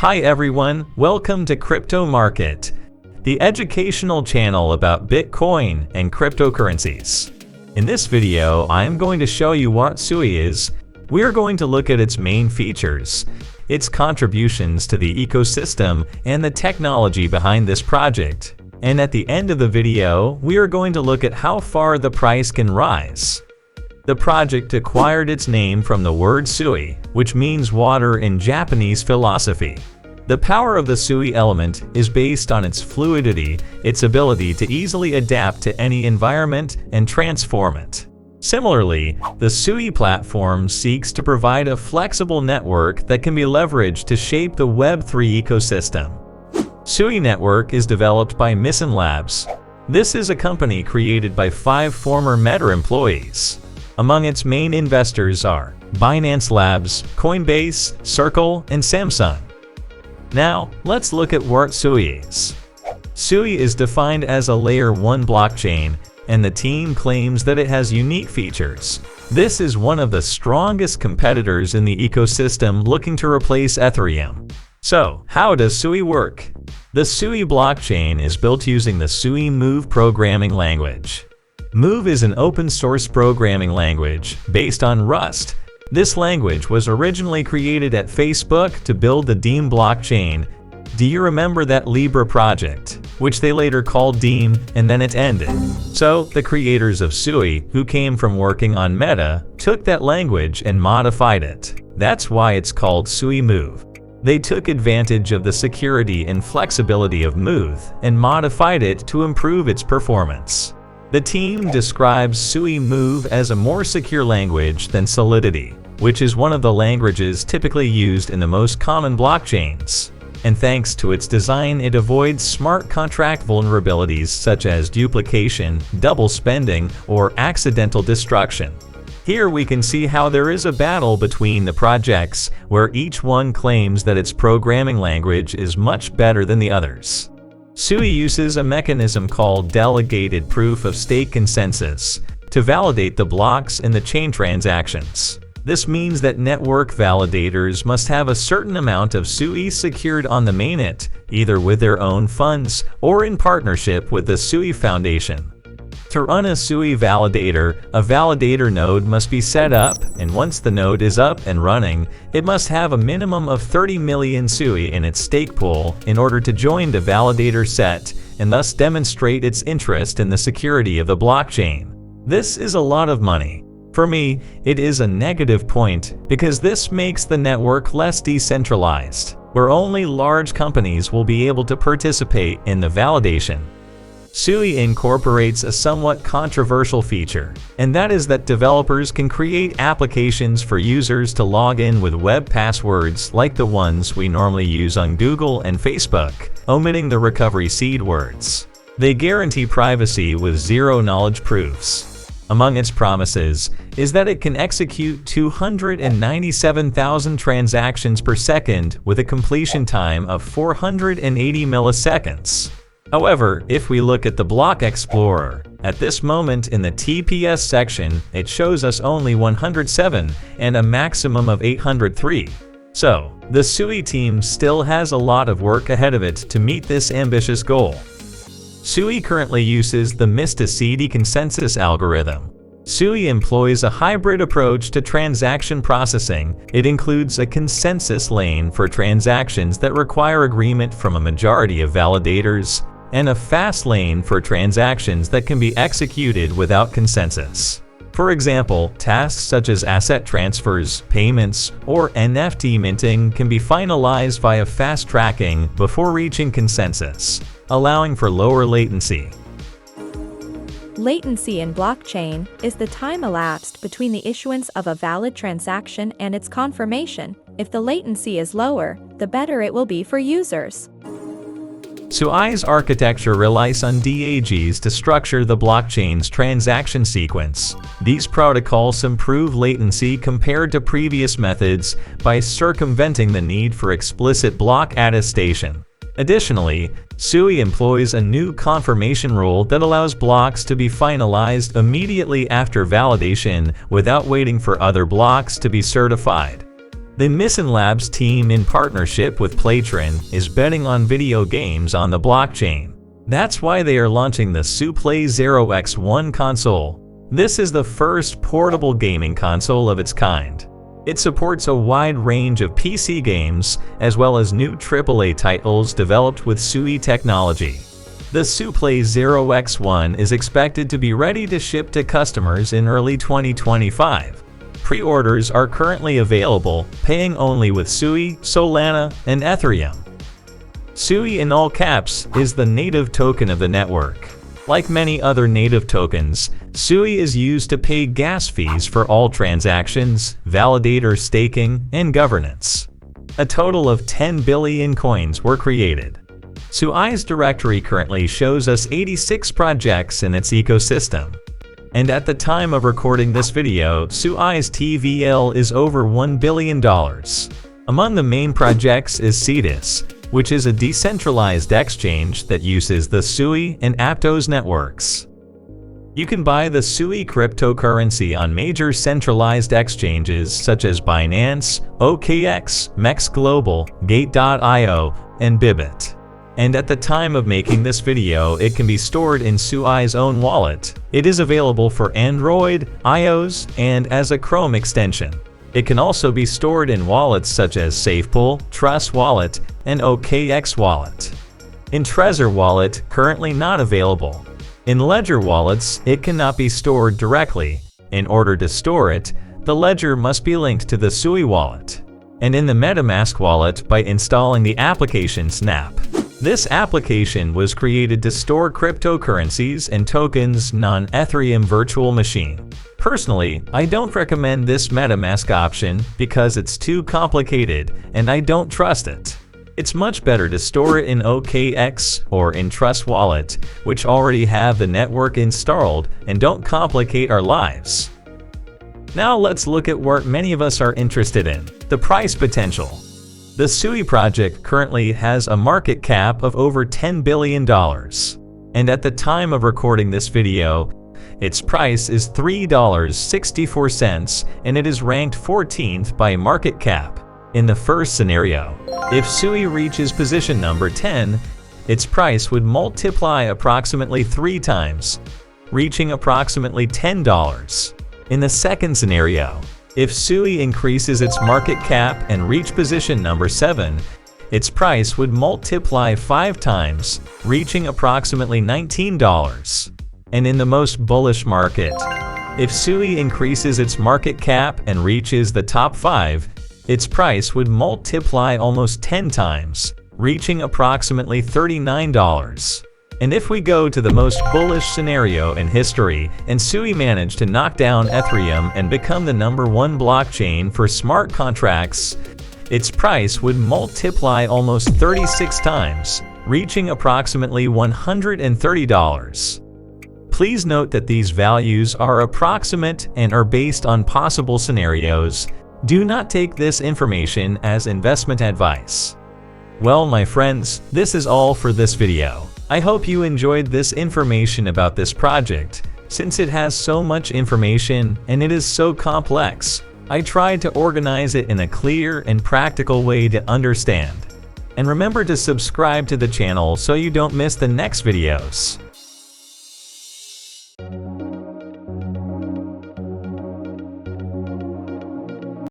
Hi everyone, welcome to Crypto Market, the educational channel about Bitcoin and cryptocurrencies. In this video, I am going to show you what Sui is. We are going to look at its main features, its contributions to the ecosystem, and the technology behind this project. And at the end of the video, we are going to look at how far the price can rise. The project acquired its name from the word Sui, which means water in Japanese philosophy. The power of the Sui element is based on its fluidity, its ability to easily adapt to any environment and transform it. Similarly, the Sui platform seeks to provide a flexible network that can be leveraged to shape the Web3 ecosystem. Sui Network is developed by Mysten Labs. This is a company created by 5 former Meta employees. Among its main investors are Binance Labs, Coinbase, Circle, and Samsung. Now, let's look at what Sui is. Sui is defined as a Layer 1 blockchain, and the team claims that it has unique features. This is one of the strongest competitors in the ecosystem looking to replace Ethereum. So, how does Sui work? The Sui blockchain is built using the Sui Move programming language. Move is an open-source programming language based on Rust. This language was originally created at Facebook to build the Diem blockchain. Do you remember that Libra project, which they later called Diem, and then it ended? So, the creators of Sui, who came from working on Meta, took that language and modified it. That's why it's called Sui Move. They took advantage of the security and flexibility of Move and modified it to improve its performance. The team describes Sui Move as a more secure language than Solidity, which is one of the languages typically used in the most common blockchains. And thanks to its design, it avoids smart contract vulnerabilities such as duplication, double spending, or accidental destruction. Here we can see how there is a battle between the projects, where each one claims that its programming language is much better than the others. Sui uses a mechanism called Delegated Proof of Stake Consensus to validate the blocks in the chain transactions. This means that network validators must have a certain amount of Sui secured on the mainnet, either with their own funds or in partnership with the Sui Foundation. To run a Sui validator, a validator node must be set up, and once the node is up and running, it must have a minimum of 30 million Sui in its stake pool in order to join the validator set and thus demonstrate its interest in the security of the blockchain. This is a lot of money. For me, it is a negative point because this makes the network less decentralized, where only large companies will be able to participate in the validation. Sui incorporates a somewhat controversial feature, and that is that developers can create applications for users to log in with web passwords like the ones we normally use on Google and Facebook, omitting the recovery seed words. They guarantee privacy with zero-knowledge proofs. Among its promises is that it can execute 297,000 transactions per second with a completion time of 480 milliseconds. However, if we look at the Block Explorer, at this moment in the TPS section, it shows us only 107 and a maximum of 803. So, the Sui team still has a lot of work ahead of it to meet this ambitious goal. Sui currently uses the Mysticity consensus algorithm. Sui employs a hybrid approach to transaction processing. It includes a consensus lane for transactions that require agreement from a majority of validators, and a fast lane for transactions that can be executed without consensus. For example, tasks such as asset transfers, payments, or NFT minting can be finalized via fast tracking before reaching consensus, allowing for lower latency. Latency in blockchain is the time elapsed between the issuance of a valid transaction and its confirmation. If the latency is lower, the better it will be for users. Sui's architecture relies on DAGs to structure the blockchain's transaction sequence. These protocols improve latency compared to previous methods by circumventing the need for explicit block attestation. Additionally, Sui employs a new confirmation rule that allows blocks to be finalized immediately after validation without waiting for other blocks to be certified. The Myson Labs team, in partnership with Playtron, is betting on video games on the blockchain. That's why they are launching the SuPlay Zero X1 console. This is the first portable gaming console of its kind. It supports a wide range of PC games, as well as new AAA titles developed with SUI technology. The SuPlay Zero X1 is expected to be ready to ship to customers in early 2025. Pre-orders are currently available, paying only with SUI, Solana, and Ethereum. SUI, in all caps, is the native token of the network. Like many other native tokens, SUI is used to pay gas fees for all transactions, validator staking, and governance. A total of 10 billion coins were created. SUI's directory currently shows us 86 projects in its ecosystem. And at the time of recording this video, SUI's TVL is over $1 billion. Among the main projects is Cetus, which is a decentralized exchange that uses the SUI and Aptos networks. You can buy the SUI cryptocurrency on major centralized exchanges such as Binance, OKX, MEX Global, Gate.io, and Bybit. And at the time of making this video, it can be stored in SUI's own wallet. It is available for Android, iOS, and as a Chrome extension. It can also be stored in wallets such as SafePool, Trust Wallet, and OKX Wallet. In Trezor Wallet, currently not available. In Ledger wallets, it cannot be stored directly. In order to store it, the ledger must be linked to the SUI wallet. And in the MetaMask wallet by installing the application Snap. This application was created to store cryptocurrencies and tokens non-Ethereum virtual machine. Personally, I don't recommend this MetaMask option because it's too complicated and I don't trust it. It's much better to store it in OKX or in Trust Wallet, which already have the network installed and don't complicate our lives. Now let's look at what many of us are interested in, the price potential. The SUI project currently has a market cap of over $10 billion. And at the time of recording this video, its price is $3.64 and it is ranked 14th by market cap. In the first scenario, if SUI reaches position number 10, its price would multiply approximately 3 times, reaching approximately $10. In the second scenario, if SUI increases its market cap and reach position number 7, its price would multiply 5 times, reaching approximately $19. And in the most bullish market, if SUI increases its market cap and reaches the top 5, its price would multiply almost 10 times, reaching approximately $39. And if we go to the most bullish scenario in history, and SUI managed to knock down Ethereum and become the #1 blockchain for smart contracts, its price would multiply almost 36 times, reaching approximately $130. Please note that these values are approximate and are based on possible scenarios. Do not take this information as investment advice. Well, my friends, this is all for this video. I hope you enjoyed this information about this project. Since it has so much information and it is so complex, I tried to organize it in a clear and practical way to understand. And remember to subscribe to the channel so you don't miss the next videos.